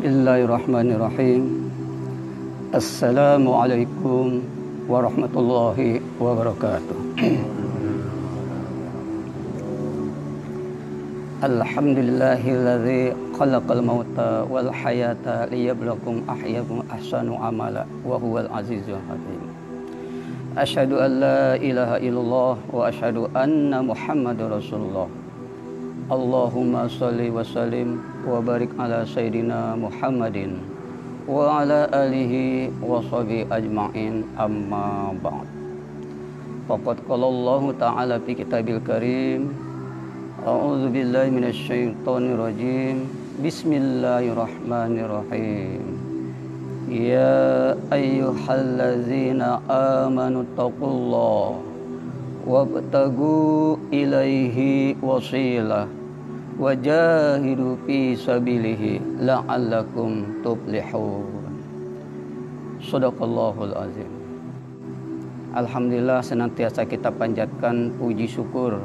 Bismillahirrahmanirrahim. Assalamualaikum warahmatullahi wabarakatuh. Alhamdulillahilladzi khalaqal mauta wal hayata liyabluwakum ayyukum ahsanu amala wa huwal azizul hakim. Asyhadu an la ilaha illallah wa asyhadu anna Muhammadar Rasulullah. Allahumma shalli wa sallim wa barik ala sayyidina Muhammadin wa ala alihi wa sahbihi ajma'in, amma ba'd. Faqad qala Allah ta'ala fi kitabil karim, a'udzu billahi minasy syaithanir rajim. Bismillahirrahmanirrahim. Ya ayyuhallazina amanu taqullaha wabtagu ilaihi wasilah wajahidu fi sabilihi la'allakum tuflihun. Shadaqallahul azim. Alhamdulillah, senantiasa kita panjatkan puji syukur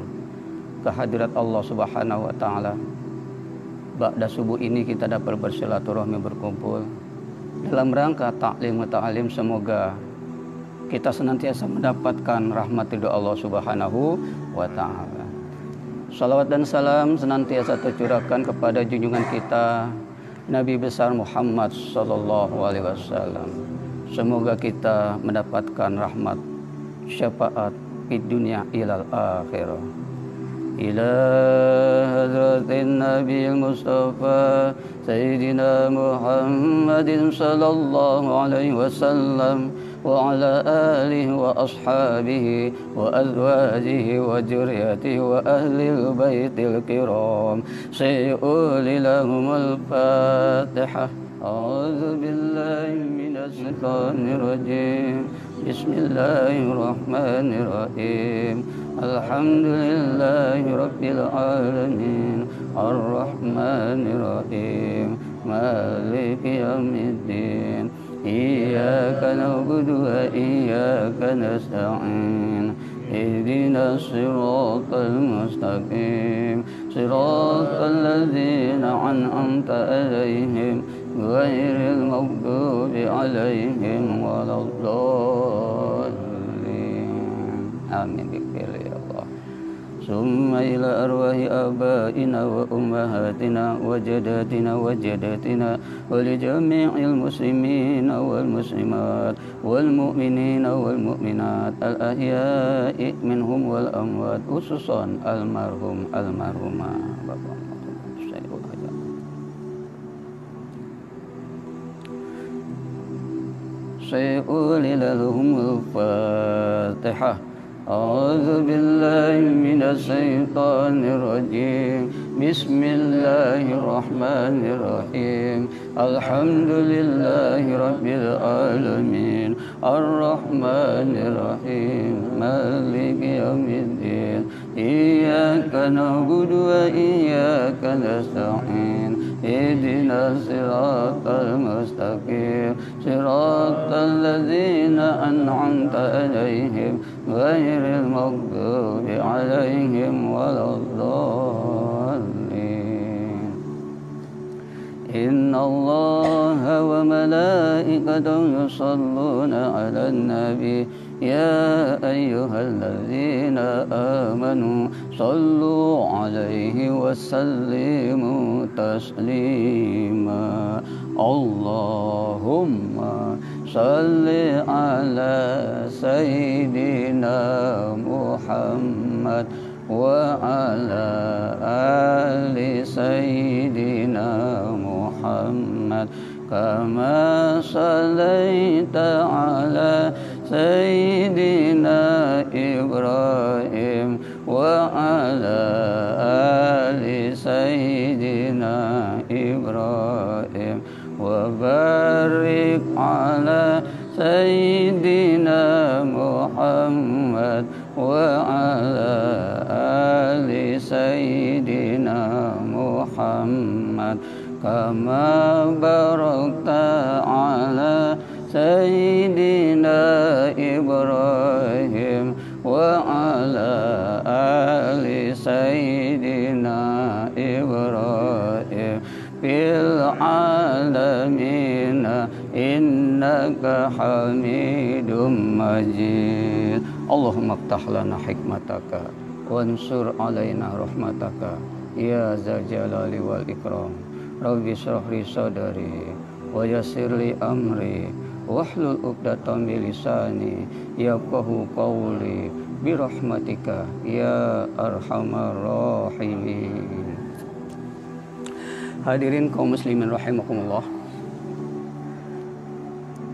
kehadirat Allah Subhanahu wa taala. Ba'da subuh ini kita dapat bersilaturahmi, berkumpul dalam rangka taklim ta'alim. Semoga kita senantiasa mendapatkan rahmat ridho Allah Subhanahu wa ta'ala. Salawat dan salam senantiasa tercurahkan kepada junjungan kita Nabi besar Muhammad sallallahu alaihi wasallam. Semoga kita mendapatkan rahmat syafaat di dunia ilal akhirah. Ila hadratin Nabi Mustafa Sayyidina Muhammadin sallallahu alaihi wasallam wa ala alihi wa ashabihi wa azwajihi wa dzurriyyatihi wa ahlil baitil kiram. Sayuli lahumul Fatihah. A'udzu billahi minasy syaithanir rajim. Bismillahirrahmanirrahim. Alhamdulillahi rabbil alamin. Ar-Rahmanir Rahim. Maliki yaumiddin. Iyyaka na'budu wa iyyaka nasta'in. Ihdinas siratal mustaqim. Siratal ladzina an'amta 'alaihim ghairil maghdubi 'alaihim waladdallin. Amin. Ya Allah. Summa ila arwahi abaina wa ummahatina wa jadatina wa jadatina wa li jami'il muslimina wal muslimat wal mu'minina wal mu'minat al ahya'i minhum wal amwat, khususan almarhum almarhumah. Sayuli lahumul Fatihah. A'udzu billahi minasy syaithanir rajim. Bismillahirrahmanirrahim. Alhamdulillahi rabbil alamin. Ar-Rahmanir Rahim. Maliki yaumiddin. Iyyaka na'budu wa iyyaka nasta'in. Ihdinas siratal mustaqim. Siratal ladzina an'amta 'alaihim ghairil maghdubi 'alaihim waladdallin. Innallaha wa malaikatahu yusholluna 'alan nabi. Ya ayyuhalladzina amanu sallu 'alaihi wa sallimu taslima. Allahumma salli ala sayyidina Muhammad wa ala ali sayyidina Muhammad kama sallaita ala sayyidina Ibrahim wa ala ali sayyidina Ibrahim wa barik ala sayyidina Muhammad wa ala ali sayyidina Muhammad kama barakta ala sayyidina Ibrahim wa ala ali sayyidina Ibrahim fil alamin innaka hamidum majid. Allahumma ftah lana hikmataka wansur alaina rahmataka ya zal jalali wal ikram. Rabbi shrah li sadri wa yassir li amri wahlul 'uqdatam min lisani yafqahu qawli bi rahmatika ya arhamar rahimin. Hadirin kaum muslimin rahimakumullah.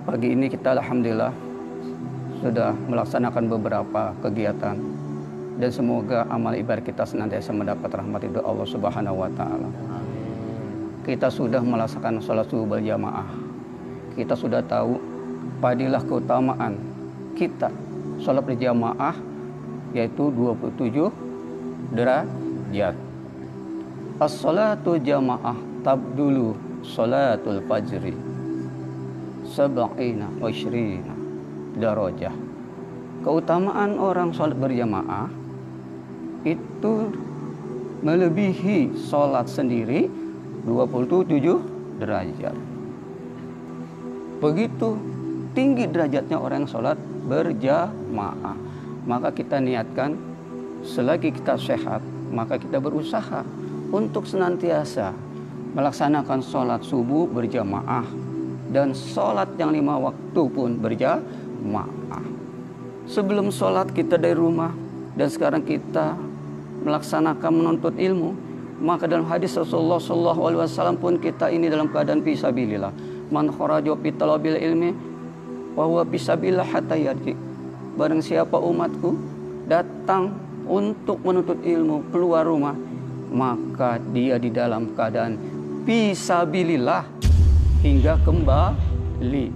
Pagi ini kita alhamdulillah sudah melaksanakan beberapa kegiatan dan semoga amal ibadah kita senantiasa mendapat rahmat ridho Allah Subhanahu wa taala. Kita sudah melaksanakan salat subuh berjamaah. Kita sudah tahu fadilah keutamaan kita salat berjamaah yaitu 27 derajat. As-salatu jamaah tabdulu salatul fajri sab'ina wa 20 darajah. Keutamaan orang salat berjamaah itu melebihi salat sendiri 27 derajat. Begitu tinggi derajatnya orang yang sholat berjamaah. Maka kita niatkan selagi kita sehat, maka kita berusaha untuk senantiasa melaksanakan sholat subuh berjamaah dan sholat yang 5 waktu pun berjamaah. Sebelum sholat kita dari rumah dan sekarang kita melaksanakan menuntut ilmu, maka dalam hadis Rasulullah SAW pun kita ini dalam keadaan fisabilillah. Man kharaja fi talabil ilmi wa huwa fisabilillah hatta yarji. Barang siapa umatku datang untuk menuntut ilmu keluar rumah, maka dia di dalam keadaan fisabilillah hingga kembali.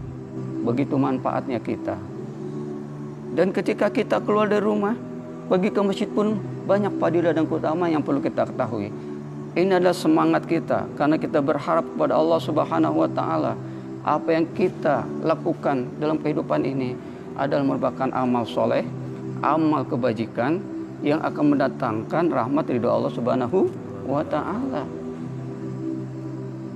Begitu manfaatnya kita. Dan ketika kita keluar dari rumah, pergi ke masjid pun banyak fadilah dan keutamaan yang perlu kita ketahui. Ini adalah semangat kita karena kita berharap kepada Allah Subhanahu wa taala. Apa yang kita lakukan dalam kehidupan ini adalah merupakan amal soleh, amal kebajikan yang akan mendatangkan rahmat ridho Allah Subhanahu wa taala.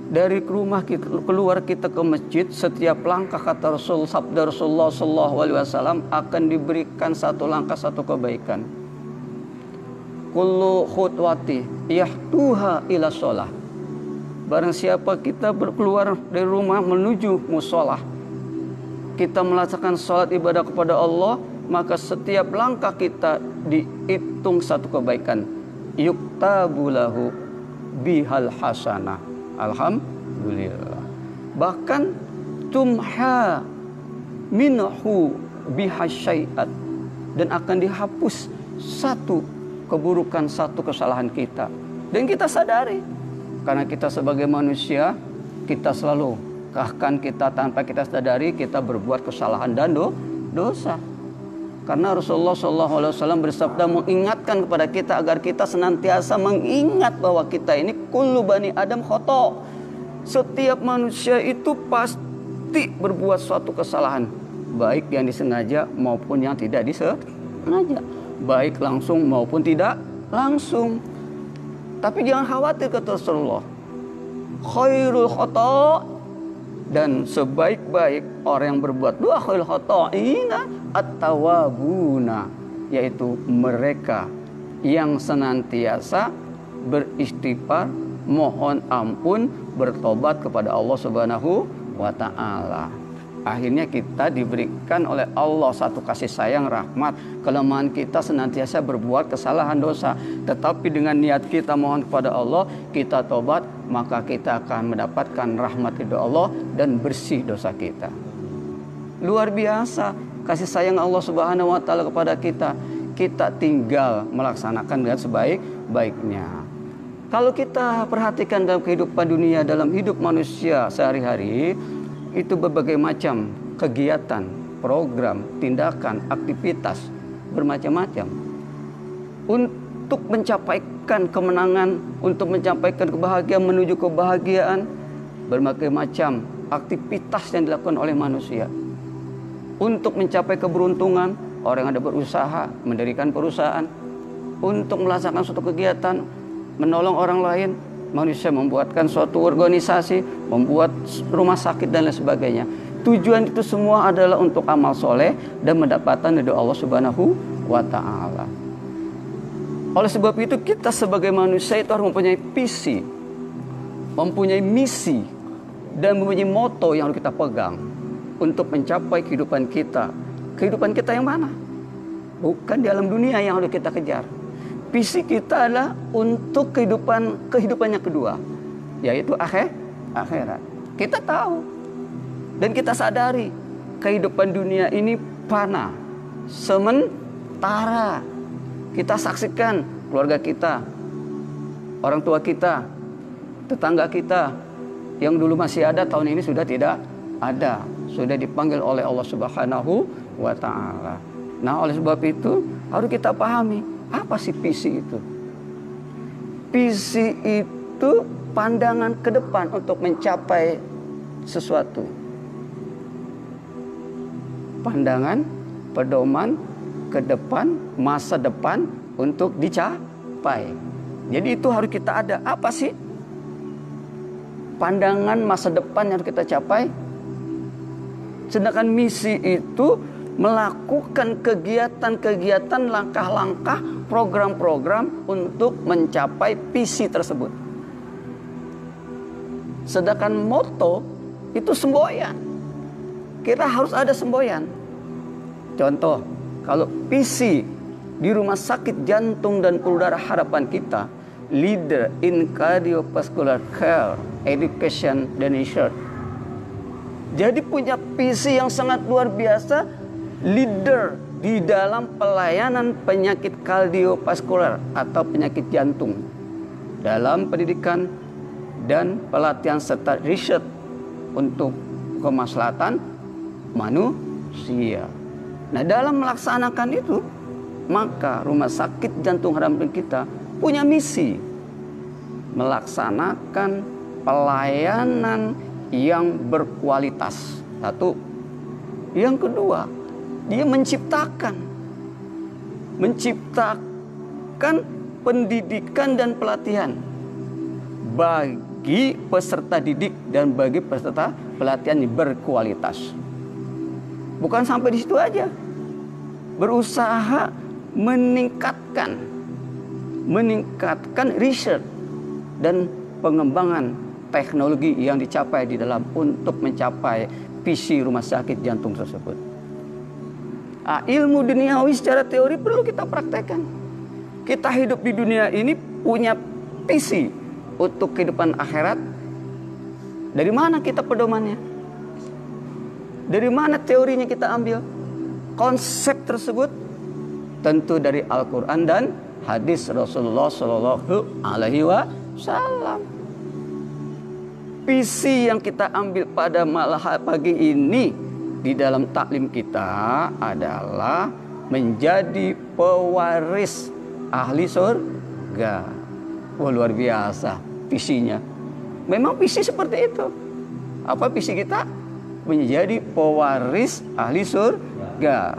Dari rumah kita keluar kita ke masjid, setiap langkah kata Rasul, sabda Rasulullah sallallahu alaihi wasallam akan diberikan satu langkah satu kebaikan. Kullu khutwati yahtuha ila sholah. Barang siapa kita berkeluar dari rumah menuju musolah, kita melaksanakan sholat ibadah kepada Allah, maka setiap langkah kita dihitung satu kebaikan. Yuktabu lahu bihal hasanah. Alhamdulillah. Bahkan tumha minhu bihasyai'at, dan akan dihapus satu keburukan, satu kesalahan kita. Dan kita sadari, karena kita sebagai manusia, kita selalu, bahkan kita tanpa kita sadari, kita berbuat kesalahan dan dosa. Karena Rasulullah SAW bersabda mengingatkan kepada kita agar kita senantiasa mengingat bahwa kita ini kullu bani Adam khata'. Setiap manusia itu pasti berbuat suatu kesalahan, baik yang disengaja maupun yang tidak disengaja, baik langsung maupun tidak langsung. Tapi jangan khawatir kata Rasulullah, khairul khata', dan sebaik-baik orang yang berbuat doa khairul khata'ina at-tawabuna, yaitu mereka yang senantiasa beristighfar, mohon ampun, bertobat kepada Allah Subhanahu wa taala. Akhirnya kita diberikan oleh Allah satu kasih sayang, rahmat. Kelemahan kita senantiasa berbuat kesalahan dosa, tetapi dengan niat kita mohon kepada Allah, kita tobat, maka kita akan mendapatkan rahmat dari Allah dan bersih dosa kita. Luar biasa kasih sayang Allah Subhanahu wa taala kepada kita. Kita tinggal melaksanakan dengan sebaik-baiknya. Kalau kita perhatikan dalam kehidupan dunia, dalam hidup manusia sehari-hari, itu berbagai macam kegiatan, program, tindakan, aktivitas bermacam-macam untuk mencapaikan kemenangan, untuk mencapaikan kebahagiaan, menuju kebahagiaan. Berbagai macam aktivitas yang dilakukan oleh manusia untuk mencapai keberuntungan. Orang yang ada berusaha mendirikan perusahaan, untuk melaksanakan suatu kegiatan, menolong orang lain, manusia membuatkan suatu organisasi, membuat rumah sakit dan lain sebagainya. Tujuan itu semua adalah untuk amal soleh dan mendapatkan ridho Allah Subhanahu wa Ta'ala. Oleh sebab itu kita sebagai manusia itu harus mempunyai visi, mempunyai misi, dan mempunyai moto yang harus kita pegang untuk mencapai kehidupan kita. Kehidupan kita yang mana? Bukan di alam dunia yang harus kita kejar. Visi kita adalah untuk kehidupan yang kedua, yaitu akhirat. Kita tahu dan kita sadari kehidupan dunia ini fana, sementara. Kita saksikan keluarga kita, orang tua kita, tetangga kita yang dulu masih ada, tahun ini sudah tidak ada, sudah dipanggil oleh Allah Subhanahu wa Ta'ala. Nah, oleh sebab itu harus kita pahami apa sih visi itu. Visi itu pandangan ke depan untuk mencapai sesuatu. Pandangan, pedoman ke depan, masa depan untuk dicapai. Jadi itu harus kita ada. Apa sih pandangan masa depan yang harus kita capai? Sedangkan misi itu melakukan kegiatan-kegiatan, langkah-langkah, program-program untuk mencapai visi tersebut. Sedangkan moto itu semboyan. Kita harus ada semboyan. Contoh, kalau visi di Rumah Sakit Jantung dan Pembuluh Darah Harapan kita, Leader in Cardiovascular Care, Education dan Research. Jadi punya visi yang sangat luar biasa, leader di dalam pelayanan penyakit kardiovaskular atau penyakit jantung, dalam pendidikan dan pelatihan serta riset untuk kemaslahatan manusia. Nah, dalam melaksanakan itu, maka Rumah Sakit Jantung Harapan kita punya misi melaksanakan pelayanan yang berkualitas. Satu. Yang kedua, dia menciptakan pendidikan dan pelatihan bagi peserta didik dan bagi peserta pelatihan yang berkualitas. Bukan sampai di situ aja. Berusaha meningkatkan riset dan pengembangan teknologi yang dicapai di dalam untuk mencapai visi Rumah Sakit Jantung tersebut. Ilmu duniawi secara teori perlu kita praktekkan. Kita hidup di dunia ini punya visi untuk kehidupan akhirat. Dari mana kita pedomannya? Dari mana teorinya kita ambil? Konsep tersebut tentu dari Al-Quran dan hadis Rasulullah Sallallahu Alaihi Wasallam. Visi yang kita ambil pada malam pagi ini di dalam taklim kita adalah menjadi pewaris ahli surga. Wah, luar biasa visinya. Memang visi seperti itu. Apa visi kita? Menjadi pewaris ahli surga.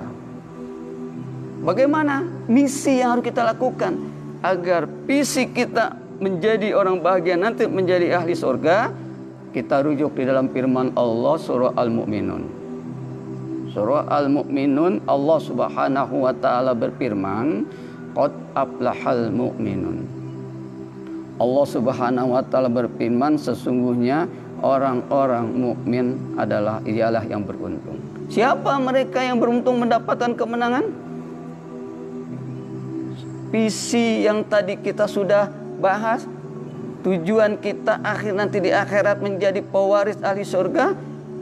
Bagaimana misi yang harus kita lakukan agar visi kita menjadi orang bahagia nanti menjadi ahli surga? Kita rujuk di dalam firman Allah surah Al-Mu'minun. Surah Al-Mu'minun, Allah Subhanahu wa Ta'ala berfirman, qad aflahal mu'minun. Allah Subhanahu wa Ta'ala berfirman, sesungguhnya orang-orang mukmin ialah yang beruntung. Siapa mereka yang beruntung mendapatkan kemenangan? Visi yang tadi kita sudah bahas, tujuan kita nanti di akhirat menjadi pewaris ahli surga,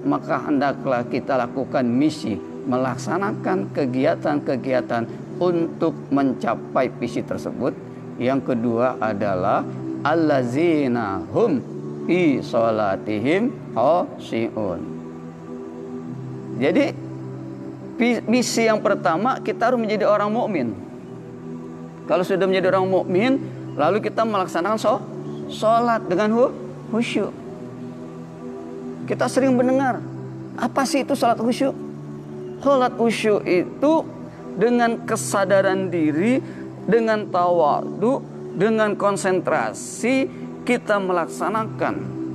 maka hendaklah kita lakukan misi, melaksanakan kegiatan-kegiatan untuk mencapai visi tersebut. Yang kedua adalah allazina hum fi sholatihim khashi'un. Jadi misi yang pertama, kita harus menjadi orang mukmin. Kalau sudah menjadi orang mukmin, lalu kita melaksanakan sholat dengan khusyuk. Kita sering mendengar, apa sih itu sholat khusyuk? Sholat khusyuk itu dengan kesadaran diri, dengan tawadhu, dengan konsentrasi, kita melaksanakan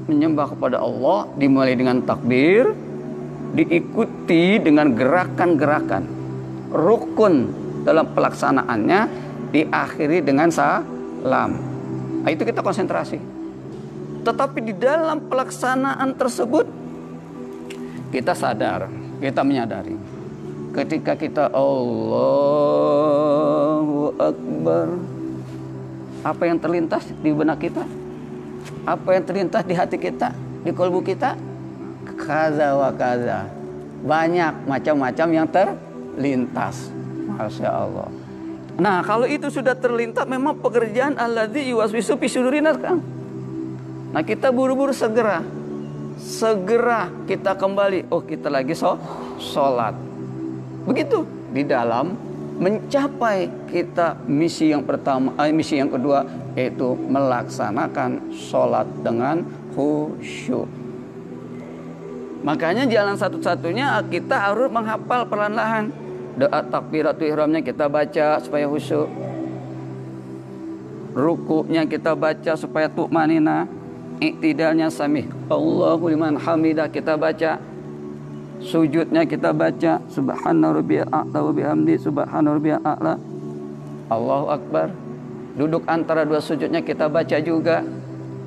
menyembah kepada Allah dimulai dengan takbir, diikuti dengan gerakan-gerakan rukun dalam pelaksanaannya, diakhiri dengan salam. Nah, itu kita konsentrasi. Tetapi di dalam pelaksanaan tersebut kita sadar, kita menyadari ketika kita Allahu Akbar, apa yang terlintas di benak kita? Apa yang terlintas di hati kita, di kolbu kita? Kaza wa kaza. Banyak macam-macam yang terlintas. Masya Allah. Nah, kalau itu sudah terlintas, memang pekerjaan alladzi yuwaswisu fi sudurina kan. Nah, kita buru-buru segera kita kembali. Oh, kita lagi sholat. Begitu di dalam mencapai kita misi yang pertama, misi yang kedua, yaitu melaksanakan sholat dengan khusyuk. Makanya jalan satu-satunya kita harus menghafal perlahan-lahan. Doa takbiratul ihramnya kita baca supaya khusyuk. Rukuknya kita baca supaya tumanina. Iktidalnya samih Allahu liman hamidah kita baca. Sujudnya kita baca subhana rabbiyal a'la wa bihamdi subhana rabbiyal a'la. Allahu akbar. Duduk antara dua sujudnya kita baca juga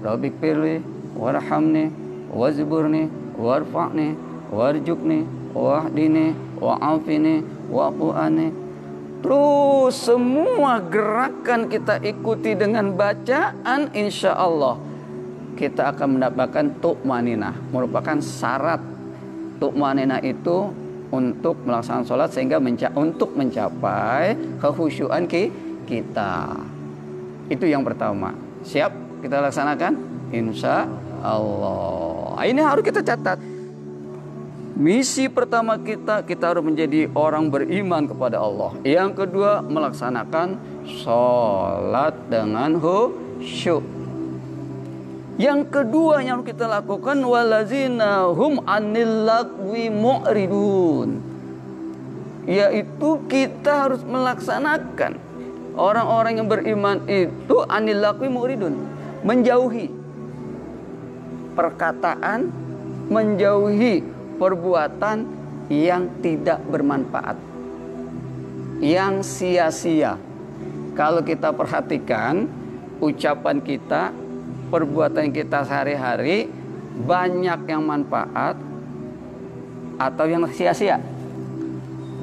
Rabbighfirli warhamni wazburni warfa'ni warjukni wahdini wa'afini wa'fu'ani. Terus semua gerakan kita ikuti dengan bacaan, insya Allah kita akan mendapatkan tu'maninah. Merupakan syarat tu'maninah itu untuk melaksanakan sholat sehingga untuk mencapai kekhusyuan kita. Itu yang pertama. Siap kita laksanakan? Insya Allah. Ini harus kita catat. Misi pertama kita harus menjadi orang beriman kepada Allah. Yang kedua, melaksanakan sholat dengan khusyuk. Yang kedua yang kita lakukan, walazina hum anil lagwi mu'ridun, yaitu kita harus melaksanakan orang-orang yang beriman itu anil lagwi mu'ridun, menjauhi perkataan, menjauhi perbuatan yang tidak bermanfaat, yang sia-sia. Kalau kita perhatikan ucapan kita, perbuatan kita sehari-hari, banyak yang manfaat atau yang sia-sia?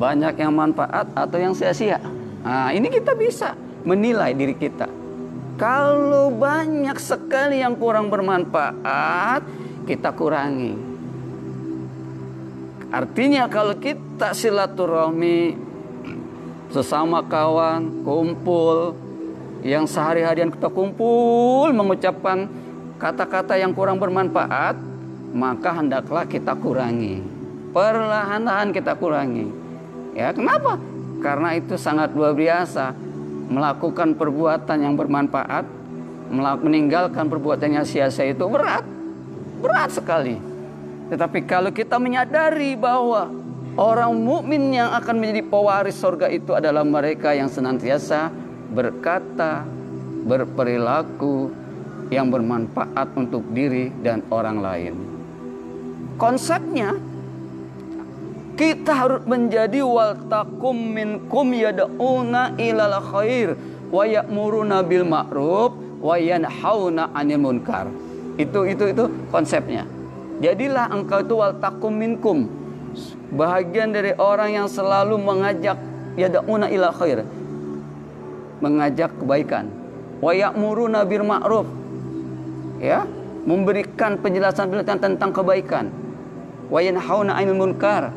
Banyak yang manfaat atau yang sia-sia? Nah, ini kita bisa menilai diri kita. Kalau banyak sekali yang kurang bermanfaat, kita kurangi. Artinya kalau kita silaturahmi sesama kawan, kumpul, yang sehari-harian kita kumpul mengucapkan kata-kata yang kurang bermanfaat, maka hendaklah kita kurangi. Perlahan-lahan kita kurangi. Ya, kenapa? Karena itu sangat luar biasa. Melakukan perbuatan yang bermanfaat, meninggalkan perbuatan yang sia-sia itu berat. Berat sekali. Tetapi kalau kita menyadari bahwa orang mukmin yang akan menjadi pewaris surga itu adalah mereka yang senantiasa berkata, berperilaku yang bermanfaat untuk diri dan orang lain. Konsepnya, kita harus menjadi wal takum minkum yad'una ilal khair wa ya'muruna bil ma'ruf wa yanhauna 'anil munkar. Itu konsepnya. Jadilah engkau itu wal takum minkum, bahagian dari orang yang selalu mengajak yad'una ilal khair, mengajak kebaikan, wa ya'muruna bil ma'ruf, ya, memberikan penjelasan tentang kebaikan, wa yanhauna 'anil munkar,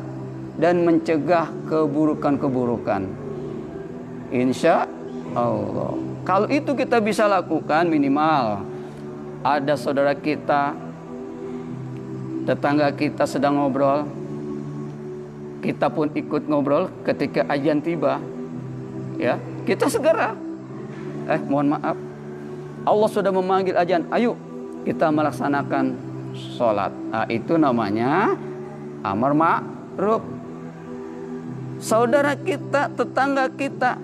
dan mencegah keburukan-keburukan. Insya Allah. Kalau itu kita bisa lakukan, minimal ada saudara kita, tetangga kita sedang ngobrol, kita pun ikut ngobrol. Ketika azan tiba, ya, kita segera, mohon maaf, Allah sudah memanggil azan, ayo kita melaksanakan sholat. Nah, itu namanya amar ma'ruf. Saudara kita, tetangga kita,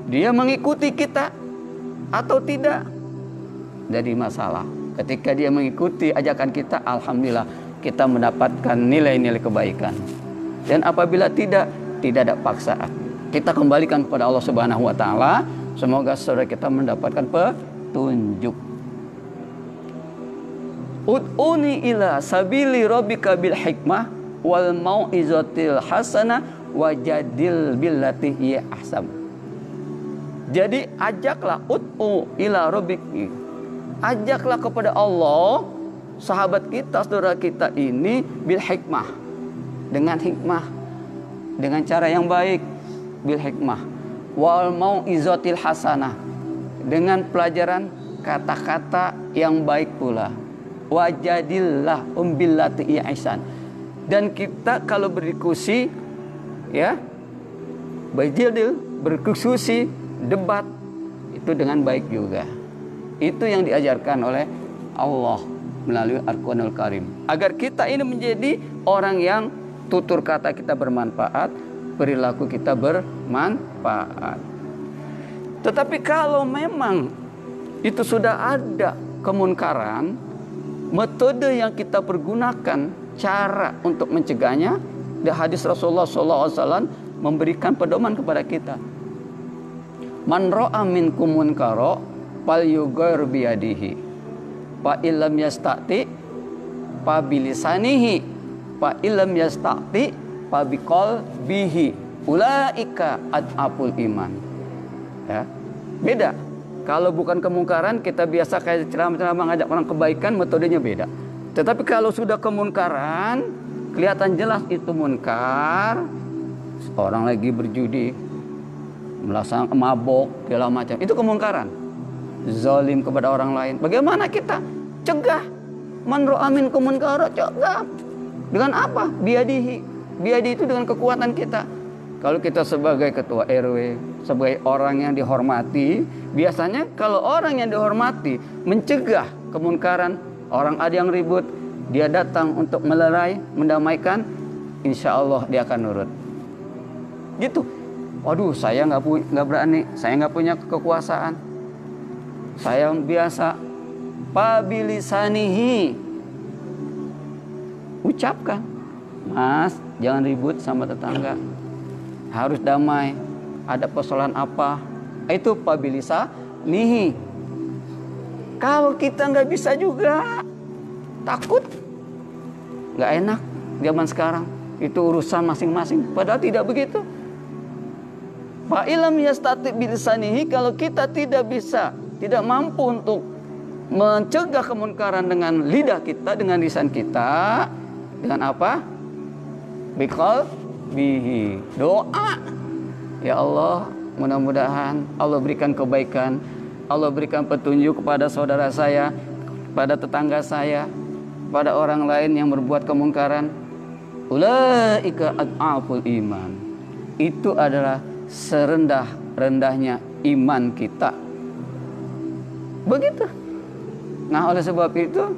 dia mengikuti kita atau tidak? jadi masalah. Ketika dia mengikuti ajakan kita, alhamdulillah kita mendapatkan nilai-nilai kebaikan. Dan apabila tidak ada paksaan. Kita kembalikan kepada Allah Subhanahu wa taala. Semoga saudara kita mendapatkan petunjuk. Ud'uni ila sabili rabbika bil hikmah wal mau'izatil hasanah wajadil billati hiya ahsan. Jadi ajaklah ud'u ila rabbiki. Ajaklah kepada Allah sahabat kita, saudara kita ini bil hikmah. Dengan hikmah, dengan cara yang baik, bil hikmah. Wal mau'izatil hasanah, dengan pelajaran kata-kata yang baik pula. Wajadillah billati hiya ahsan. Dan kita kalau berdiskusi, ya, berjadil, berdiskusi, debat, itu dengan baik juga. Itu yang diajarkan oleh Allah melalui Al-Quranul Karim. Agar kita ini menjadi orang yang tutur kata kita bermanfaat, perilaku kita bermanfaat. Tetapi kalau memang itu sudah ada kemunkaran, metode yang kita pergunakan, cara untuk mencegahnya, di hadis Rasulullah SAW memberikan pedoman kepada kita. Man ra'a minkum munkara falyughayyir biyadihi, fa illam yastati fa bilisanihi, fa illam yastati fa biqalbihi, ulaika ad'aful iman. Ya, beda. Kalau bukan kemungkaran, kita biasa kayak ceramah-ceramah mengajak orang kebaikan, metodenya beda. Tetapi kalau sudah kemungkaran, kelihatan jelas itu munkar. Orang lagi berjudi, melaksanakan mabok, segala macam. Itu kemungkaran. Zalim kepada orang lain. Bagaimana kita cegah? Man ra'a minkum munkara, cegah. Dengan apa? Biadihi. Biadi itu dengan kekuatan kita. Kalau kita sebagai ketua RW, sebagai orang yang dihormati, biasanya kalau orang yang dihormati mencegah kemunkaran, orang ada yang ribut, dia datang untuk melerai, mendamaikan, insya Allah dia akan nurut. Gitu. Waduh, saya nggak berani, saya nggak punya kekuasaan, saya biasa. Pabilisanihi, ucapkan, Mas, jangan ribut sama tetangga. Harus damai. Ada persoalan apa? Itu pabilisa nihi. Kalau kita nggak bisa juga, takut, nggak enak zaman sekarang. Itu urusan masing-masing. Padahal tidak begitu. Fa ilam yastati bilisanihi, kalau kita tidak bisa, tidak mampu untuk mencegah kemunkaran dengan lidah kita, dengan lisan kita, dengan apa? Biqal bihi, doa. Ya Allah, mudah-mudahan Allah berikan kebaikan, Allah berikan petunjuk kepada saudara saya, pada tetangga saya, pada orang lain yang berbuat kemungkaran. Ulaika ad'aful iman. Itu adalah serendah-rendahnya iman kita. Begitu. Nah, oleh sebab itu,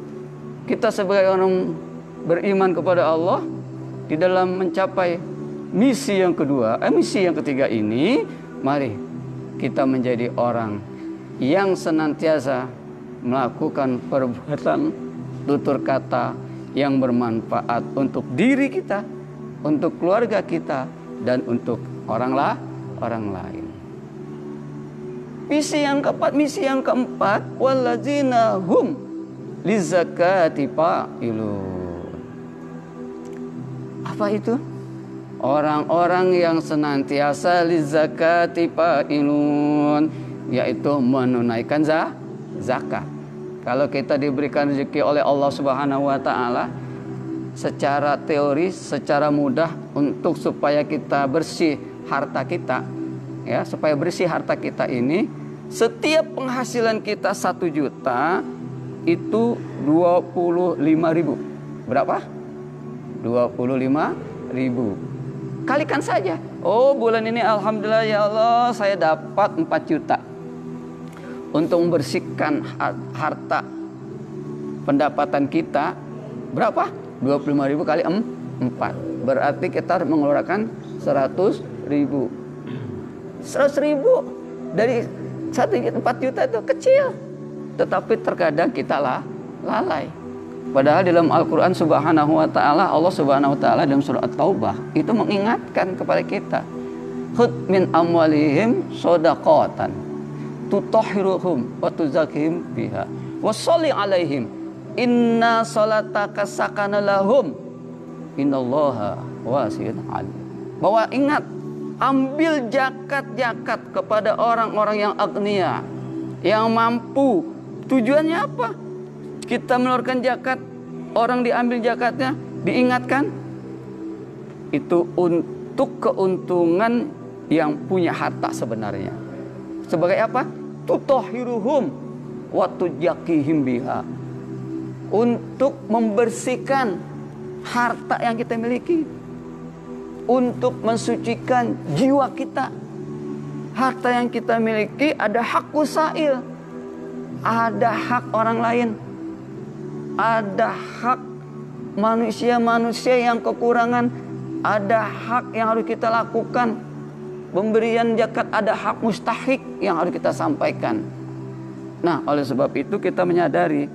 kita sebagai orang beriman kepada Allah, di dalam mencapai misi yang kedua, misi yang ketiga ini, mari kita menjadi orang yang senantiasa melakukan perbuatan tutur kata yang bermanfaat untuk diri kita, untuk keluarga kita, dan untuk orang lain. Misi yang keempat, wallazina hum lizakati fa'ilun. Apa itu? Orang-orang yang senantiasa lizakati fa'ilun, yaitu menunaikan zakat. Kalau kita diberikan rezeki oleh Allah Subhanahu wa taala, secara teoris, secara mudah untuk supaya kita bersih harta kita, ya, supaya bersih harta kita ini, setiap penghasilan kita 1 juta itu 25.000. Berapa? 25.000. Kalikan saja. Oh, bulan ini alhamdulillah ya Allah saya dapat 4 juta. Untuk membersihkan harta pendapatan kita berapa? 25.000 kali 4. Berarti kita harus mengeluarkan 100.000. 100.000 dari 4 juta itu kecil. tetapi terkadang kita lalai. Padahal dalam Al-Quran Subhanahu wa ta'ala, Allah Subhanahu wa ta'ala dalam surah At-Taubah itu mengingatkan kepada kita, khudh min amwalihim shadaqatan tutahhiruhum wa tuzakkihim biha wa sholli alaihim inna salataka sakana lahum innallaha wasi'un alim. Bahwa ingat, ambil zakat kepada orang-orang yang agnia, yang mampu. Tujuannya apa? Kita mengeluarkan zakat, orang diambil zakatnya, diingatkan itu untuk keuntungan yang punya harta sebenarnya. Sebagai apa? Tutahhiruhum wa tuzakkihim biha. Untuk membersihkan harta yang kita miliki, untuk mensucikan jiwa kita. Harta yang kita miliki ada hak usail, ada hak orang lain, ada hak manusia-manusia yang kekurangan, ada hak yang harus kita lakukan. Pemberian zakat ada hak mustahik yang harus kita sampaikan. Nah, oleh sebab itu kita menyadari,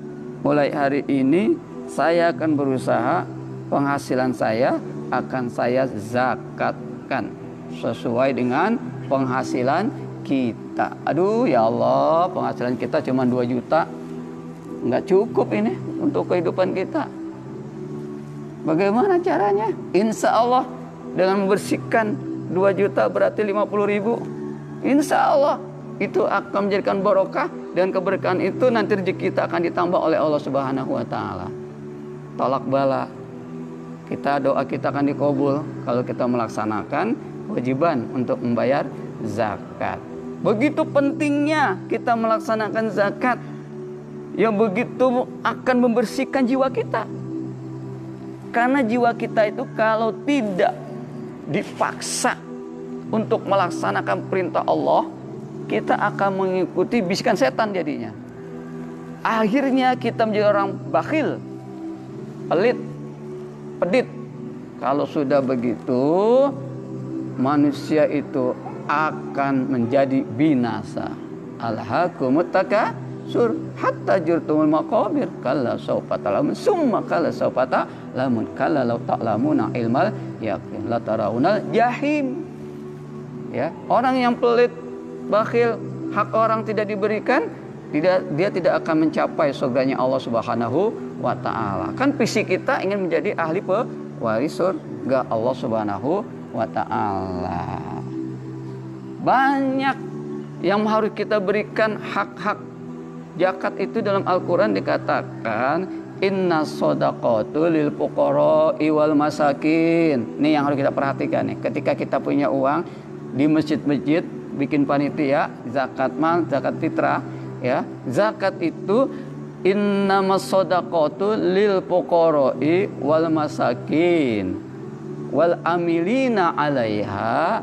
mulai hari ini saya akan berusaha, penghasilan saya akan saya zakatkan sesuai dengan penghasilan kita. Aduh ya Allah, penghasilan kita cuma 2 juta, nggak cukup ini untuk kehidupan kita. Bagaimana caranya? Insya Allah dengan membersihkan 2 juta berarti 50.000. Insya Allah itu akan menjadikan barokah, dan keberkahan itu nanti rezeki kita akan ditambah oleh Allah Subhanahu wa ta'ala. Tolak bala, kita doa kita akan dikabul kalau kita melaksanakan kewajiban untuk membayar zakat. Begitu pentingnya kita melaksanakan zakat, yang begitu akan membersihkan jiwa kita. Karena jiwa kita itu kalau tidak dipaksa untuk melaksanakan perintah Allah, kita akan mengikuti bisikan setan jadinya. Akhirnya kita menjadi orang bakhil, pelit, pedit. Kalau sudah begitu, manusia itu akan menjadi binasa. Alhaakumut takasur hatta zurtumul maqabir kalla sawfa ta'lamun summa kalla sawfa ta'lamun kalla law ta'lamuna ilmal yaqin la tarawunal jahim. Ya, orang yang pelit, bakhil, hak orang tidak diberikan, dia tidak akan mencapai surganya Allah Subhanahu wa ta'ala. Kan visi kita ingin menjadi ahli pewaris surga Allah Subhanahu wa ta'ala. Banyak yang harus kita berikan hak-hak. Zakat itu dalam Al-Quran dikatakan inna shadaqatu lil fuqara'i wal masakin. Ini yang harus kita perhatikan nih. Ketika kita punya uang di masjid-masjid, bikin panitia zakat mal, zakat fitrah, ya. Zakat itu innamas shadaqatu lil fuqara'i wal masakin wal amilina 'alaiha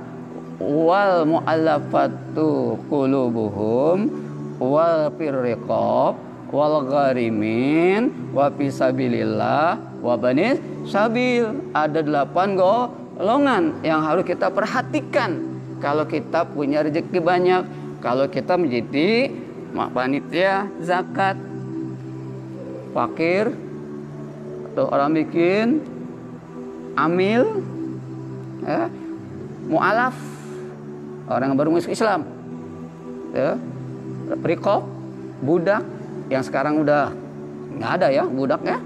wal mu'allafatu qulubuhum wal firriqab wal gharimin wa fisabilillah wa banis sabil. Ada 8 golongan yang harus kita perhatikan kalau kita punya rezeki banyak, kalau kita menjadi panitia zakat. Fakir atau orang miskin, amil, ya, mu'alaf, orang yang baru masuk Islam, ya, riqab, budak yang sekarang udah nggak ada ya budaknya.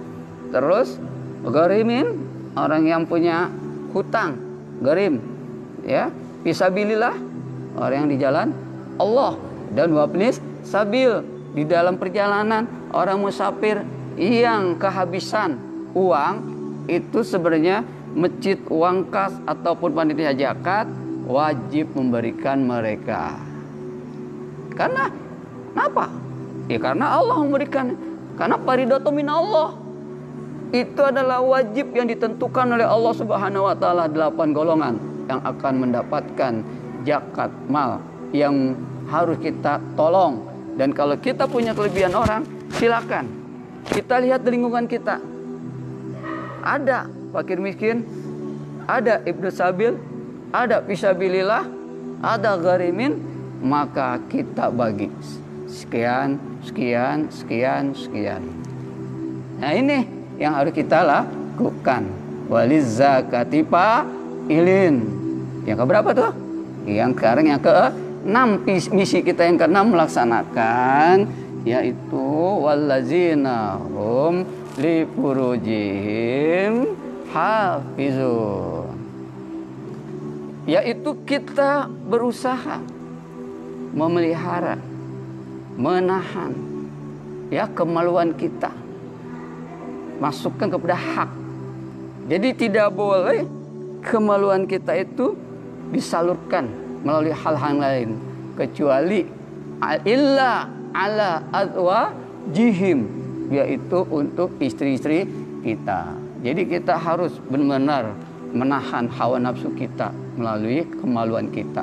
Terus gharimin, orang yang punya hutang, gharim, ya, fisabilillah, orang yang di jalan Allah, dan wabnis sabil, di dalam perjalanan, orang musafir yang kehabisan uang. Itu sebenarnya masjid, uang kas ataupun panitia zakat wajib memberikan mereka. Karena kenapa? Ya karena Allah memberikan. Karena faridatun min Allah. Itu adalah wajib yang ditentukan oleh Allah Subhanahu wa ta'ala. 8 golongan yang akan mendapatkan zakat mal yang harus kita tolong. Dan kalau kita punya kelebihan orang, silakan. Kita lihat di lingkungan kita. Ada fakir miskin, ada ibnu sabil, ada fisabilillah, ada gharimin, maka kita bagi. sekian, sekian, sekian, sekian. Nah ini yang harus kita lakukan. Waliz zakati fa'ilin. Yang keberapa tuh? Yang sekarang yang ke-6, misi kita yang ke-6 melaksanakan, yaitu wallazina hum li furujihim hafizun. Yaitu kita berusaha memelihara, menahan ya kemaluan kita, masukkan kepada hak. Jadi tidak boleh kemaluan kita itu disalurkan melalui hal-hal lain, kecuali illa ala azwajihim, yaitu untuk istri-istri kita. Jadi kita harus benar-benar menahan hawa nafsu kita melalui kemaluan kita.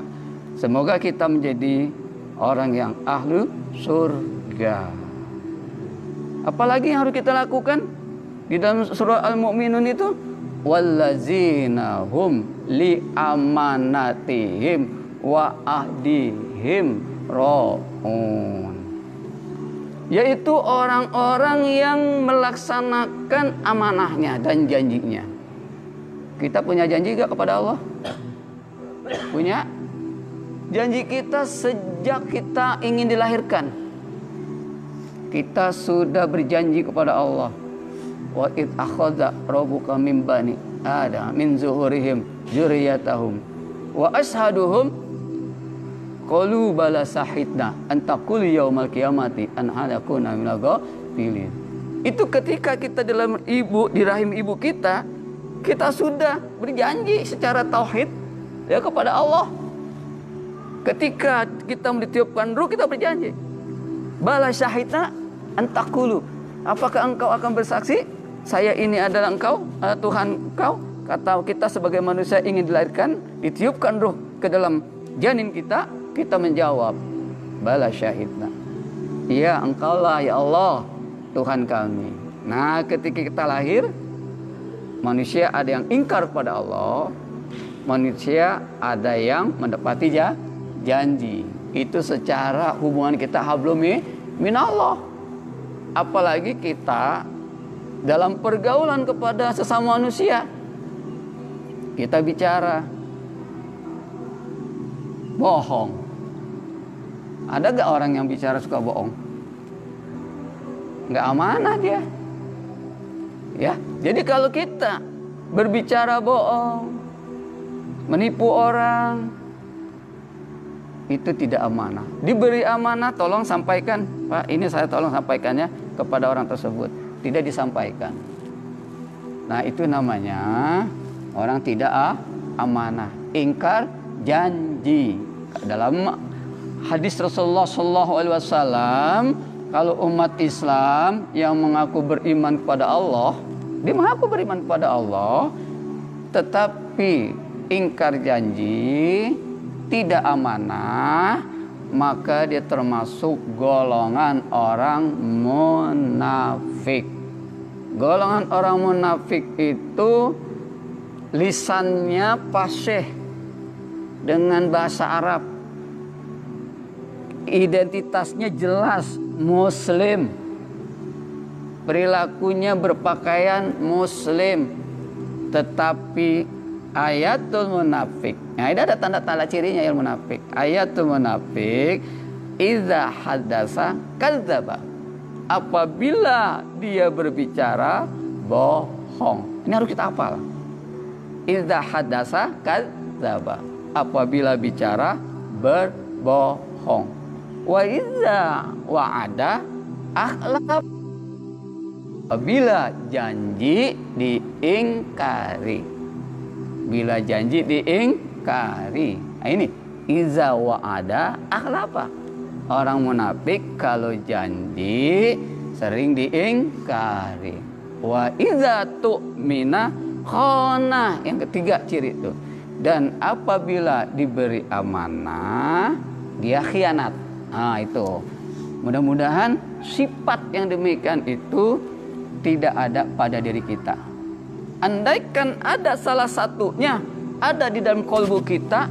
Semoga kita menjadi orang yang ahlu surga. Apalagi yang harus kita lakukan di dalam surah Al-Mu'minun itu, wallazina hum li amanatihim wa ahdihim ra'un. Yaitu orang-orang yang melaksanakan amanahnya dan janjinya. Kita punya janji gak kepada Allah? Punya. Janji kita sejak kita ingin dilahirkan, kita sudah berjanji kepada Allah. Wa id akhadha rabbuka min bani adam min zuhurihim dzurriyyatahum wa ashaduhum qalu bala sahidna an taqul yaumal qiyamati an hadakuna minal ghafilin. Itu ketika kita dalam di rahim ibu kita, kita sudah berjanji secara tauhid ya kepada Allah. Ketika kita ditiupkan ruh, kita berjanji. Bala syahidna antakulu. Apakah engkau akan bersaksi? Saya ini adalah engkau, Tuhan engkau. Kata kita sebagai manusia ingin dilahirkan, ditiupkan ruh ke dalam janin kita, kita menjawab, bala syahidna. Ya engkaulah ya Allah, Tuhan kami. Nah ketika kita lahir, manusia ada yang ingkar kepada Allah, manusia ada yang mendapati janji. Itu secara hubungan kita hablum minallah. Apalagi kita dalam pergaulan kepada sesama manusia, kita bicara bohong. Ada gak orang yang bicara suka bohong? Gak amanah dia. Ya, jadi kalau kita berbicara bohong, menipu orang, itu tidak amanah. Diberi amanah, tolong sampaikan, Pak, ini saya tolong sampaikannya kepada orang tersebut. Tidak disampaikan. Nah, itu namanya orang tidak amanah, ingkar janji. Dalam hadis Rasulullah SAW, kalau umat Islam yang mengaku beriman kepada Allah, dia mengaku beriman kepada Allah, tetapi ingkar janji, tidak amanah, maka dia termasuk golongan orang munafik. Golongan orang munafik itu lisannya fasih dengan bahasa Arab, identitasnya jelas Muslim, perilakunya berpakaian Muslim, tetapi ayatul munafik. Nah, ini ada tanda-tanda cirinya yang munafik. Ayatul munafik idza hadatsa kadzdzaba. Apabila dia berbicara bohong. Ini harus kita hafal. Idza hadatsa kadzdzaba. Apabila bicara berbohong. Wa idza wa'ada akhlaf. Apabila janji diingkari. Bila janji diingkari. Nah ini iza wa'ada akhlafa. Orang munafik kalau janji sering diingkari. Wa iza tu'mina khana. Yang ketiga ciri itu. Dan apabila diberi amanah, dia khianat. Nah itu. Mudah-mudahan sifat yang demikian itu tidak ada pada diri kita. Andaikan ada salah satunya ada di dalam kolbu kita,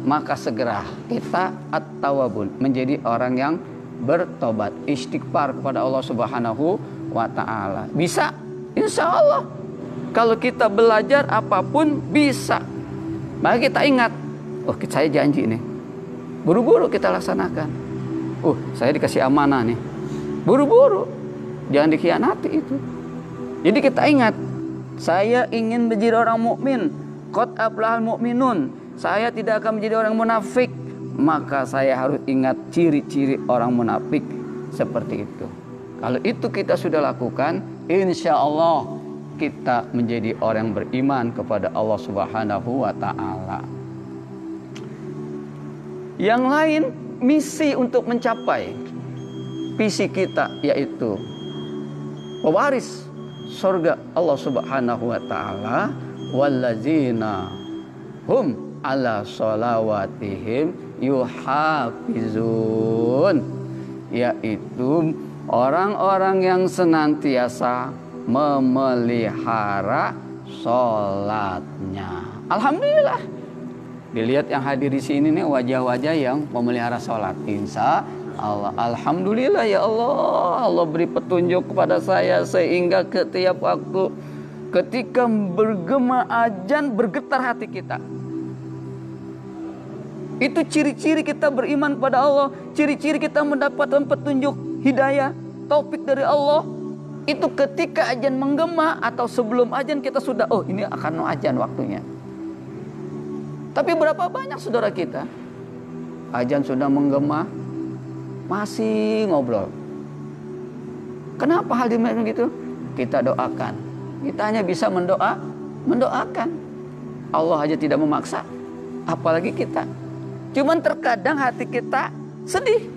maka segera kita at-tawabun, menjadi orang yang bertobat, istighfar kepada Allah Subhanahu wa ta'ala. Bisa? Insya Allah. Kalau kita belajar apapun bisa. Maka kita ingat, oh saya janji nih, buru-buru kita laksanakan. Saya dikasih amanah nih, buru-buru, jangan dikhianati itu. Jadi kita ingat, saya ingin menjadi orang mukmin. Qad aflahal mu'minun. Saya tidak akan menjadi orang munafik. Maka saya harus ingat ciri-ciri orang munafik seperti itu. Kalau itu kita sudah lakukan, insya Allah kita menjadi orang beriman kepada Allah Subhanahu wa ta'ala. Yang lain, misi untuk mencapai visi kita, yaitu pewaris surga Allah Subhanahu wa ta'ala. Wallazina hum ala sholawatihim yuhafizun, yaitu orang-orang yang senantiasa memelihara sholatnya. Alhamdulillah, dilihat yang hadir di sini nih wajah-wajah yang memelihara sholat. Insya Allah, alhamdulillah ya Allah. Allah beri petunjuk kepada saya sehingga setiap waktu ketika bergema azan bergetar hati kita. Itu ciri-ciri kita beriman pada Allah, ciri-ciri kita mendapatkan petunjuk hidayah, taufik dari Allah. Itu ketika azan menggema atau sebelum azan kita sudah, ini akan azan waktunya. Tapi berapa banyak saudara kita azan sudah menggema masih ngobrol. Kenapa hal demikian gitu? Kita doakan. Kita hanya bisa mendoakan. Allah aja tidak memaksa, apalagi kita. Cuman terkadang hati kita sedih.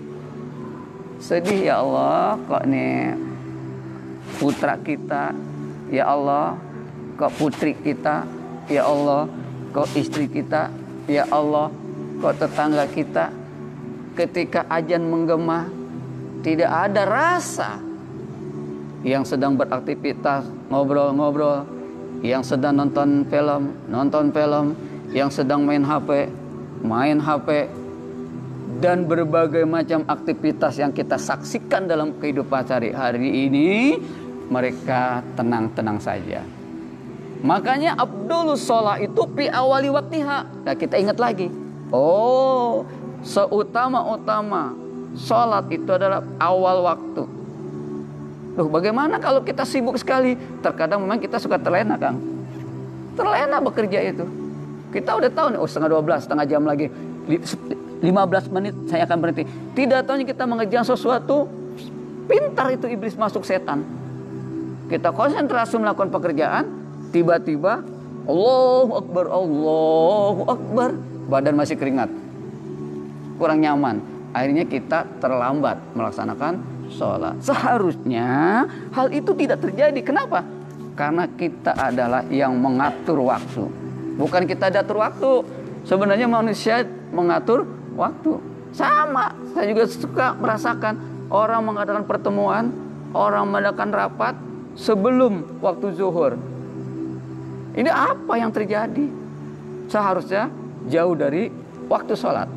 Sedih, ya Allah, kok nih putra kita, ya Allah, kok putri kita, ya Allah, kok istri kita, ya Allah, kok tetangga kita. Ketika azan menggema, tidak ada rasa. Yang sedang beraktivitas, ngobrol-ngobrol. Yang sedang nonton film, yang sedang main HP. Dan berbagai macam aktivitas yang kita saksikan dalam kehidupan sehari-hari ini, mereka tenang-tenang saja. Makanya Abdulus sholat itu fi awali waktiha. Nah, kita ingat lagi, seutama-utama sholat itu adalah awal waktu. Bagaimana kalau kita sibuk sekali? Terkadang memang kita suka terlena, Kang. Terlena bekerja itu. Kita udah tahu nih, setengah 12, setengah jam lagi, 15 menit saya akan berhenti. Tidak tahunya kita mengejar sesuatu, pintar itu iblis masuk, setan. Kita konsentrasi melakukan pekerjaan, tiba-tiba Allahu Akbar, Allahu Akbar, badan masih keringat, kurang nyaman. Akhirnya kita terlambat melaksanakan sholat. Seharusnya hal itu tidak terjadi. Kenapa? Karena kita adalah yang mengatur waktu, bukan kita atur waktu. Sebenarnya manusia mengatur waktu. Sama, saya juga suka merasakan orang mengadakan pertemuan, orang mengadakan rapat sebelum waktu zuhur. Ini apa yang terjadi? Seharusnya jauh dari waktu sholat.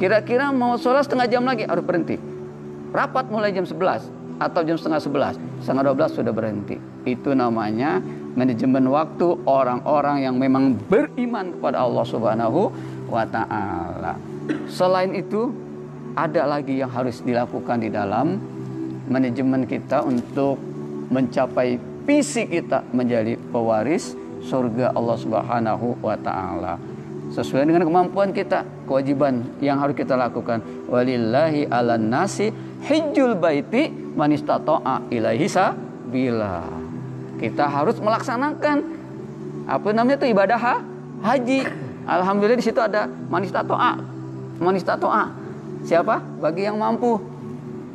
Kira-kira mau sholat setengah jam lagi harus berhenti. Rapat mulai jam 11 atau jam setengah 11, setengah 12 sudah berhenti. Itu namanya manajemen waktu orang-orang yang memang beriman kepada Allah Subhanahu wa ta'ala. Selain itu, ada lagi yang harus dilakukan di dalam manajemen kita untuk mencapai visi kita menjadi pewaris surga Allah Subhanahu wa ta'ala. Sesuai dengan kemampuan kita, kewajiban yang harus kita lakukan. Walillahi 'alan nasi hijjul baiti man istata'a ilaihi sabila. Kita harus melaksanakan ibadah haji. Alhamdulillah di situ ada man istata'a. Siapa? Bagi yang mampu.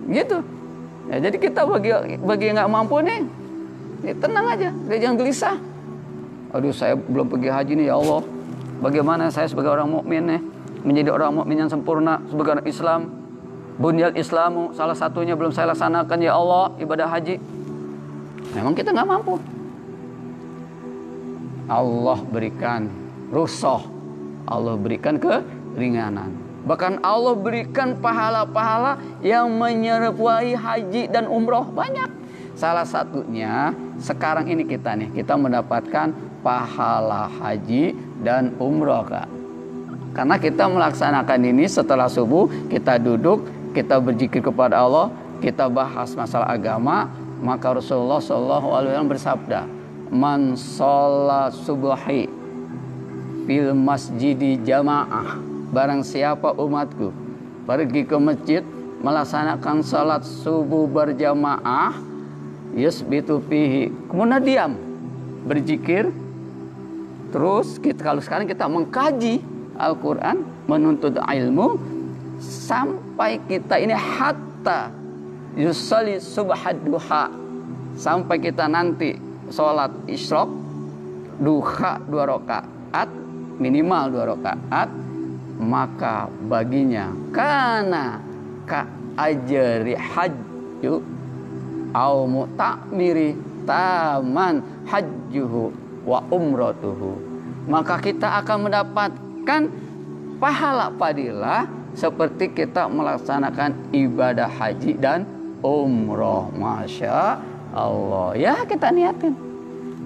Gitu. Ya, jadi kita bagi yang nggak mampu nih, tenang aja, jangan gelisah. Aduh, saya belum pergi haji nih, ya Allah. Bagaimana saya sebagai orang mukmin nih menjadi orang mukmin yang sempurna sebagai orang Islam? Bunyal Islamu, salah satunya belum saya laksanakan, ya Allah, ibadah haji. Memang kita nggak mampu. Allah berikan rukhsah, Allah berikan keringanan. Bahkan Allah berikan pahala-pahala yang menyerupai haji dan umroh banyak. Salah satunya sekarang ini kita mendapatkan pahala haji dan umroh, Kak. Karena kita melaksanakan ini setelah subuh, kita duduk, kita berzikir kepada Allah, kita bahas masalah agama. Maka Rasulullah SAW bersabda, "Man sholat subuhi fil masjidi jamaah." Barang siapa umatku pergi ke masjid melaksanakan salat subuh berjamaah, yusbitu fihi, kemudian diam, berzikir. Terus kalau sekarang kita mengkaji Al-Quran, menuntut ilmu, sampai kita ini hatta yusalli subhad duha, sampai kita nanti sholat isyraq duha 2 rakaat, minimal 2 rakaat, maka baginya kana ka ajri hajju au mu'tamiri taman hajjuhu wa umratuhu. Maka kita akan mendapatkan pahala fadilah seperti kita melaksanakan ibadah haji dan umroh. Masya Allah. Ya, kita niatin.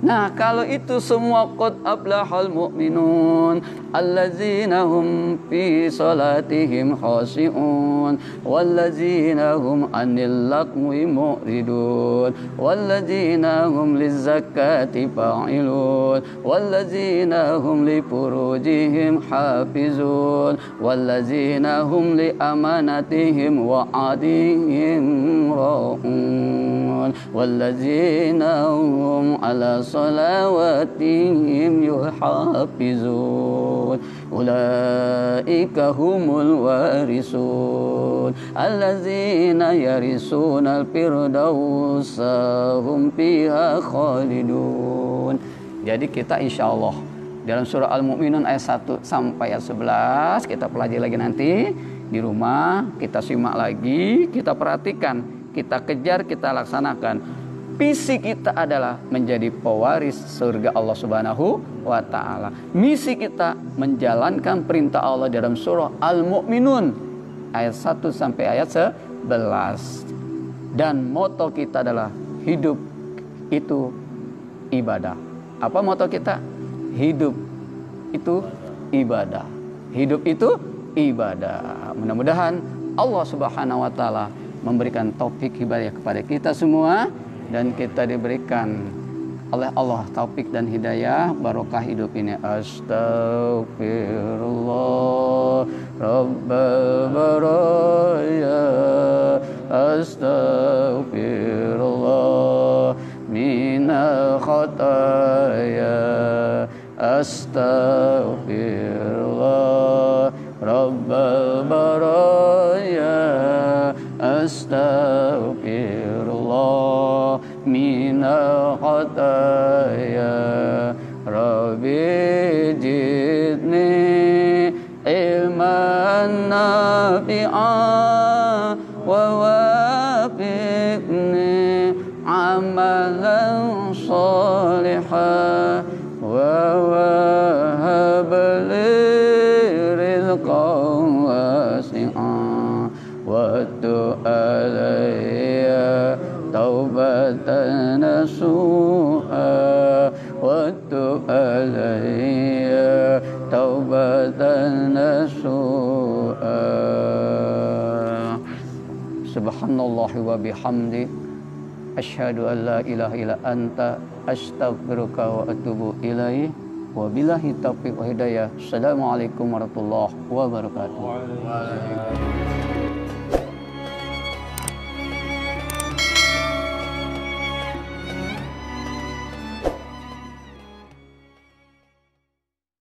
Nah, kalau itu semua qad aflahal mu'minun allazina hum fi salatihim khashi'un wallazina hum 'anil lagwi mu'ridun wallazina hum lizzakati fa'ilun wallazina hum li furujihim hafizun wallazina hum li amanatihim wa 'adihim ra'un wallazina hum 'ala salawatihim yuhafizun ulaika humul warisun allazina yarisuna al-firdausa hum fiha khalidun. Jadi kita insya Allah dalam surah Al-Mu'minun ayat 1 sampai ayat 11 kita pelajari lagi nanti di rumah, kita simak lagi, kita perhatikan, kita kejar, kita laksanakan. Visi kita adalah menjadi pewaris surga Allah Subhanahu wa Ta'ala. Misi kita menjalankan perintah Allah dalam surah Al-Mu'minun ayat 1 sampai ayat 11. Dan moto kita adalah hidup itu ibadah. Apa moto kita? Hidup itu ibadah. Hidup itu ibadah. Mudah-mudahan Allah Subhanahu wa Ta'ala memberikan taufik hidayah kepada kita semua, dan kita diberikan oleh Allah taufik dan hidayah barokah hidup ini. Astaghfirullah Rabbal baraya, astaghfirullah minal khataya, astaghfirullah Rabbal baraya, astaghfirullah minal khataya, Rabbi jidni ilman nafi'an wa wafiqni amalan salihan wa wahabli rizqan wasi'an wa tu'alaya taubatan nasuha wa tu'alaya taubatan nasuha. Subhanallah wa bihamdi asyhadu an la ilaha illa anta astaghfiruka wa atubu ilaih. Wabillahi taufiq wa hidayah. Assalamualaikum warahmatullahi wabarakatuh.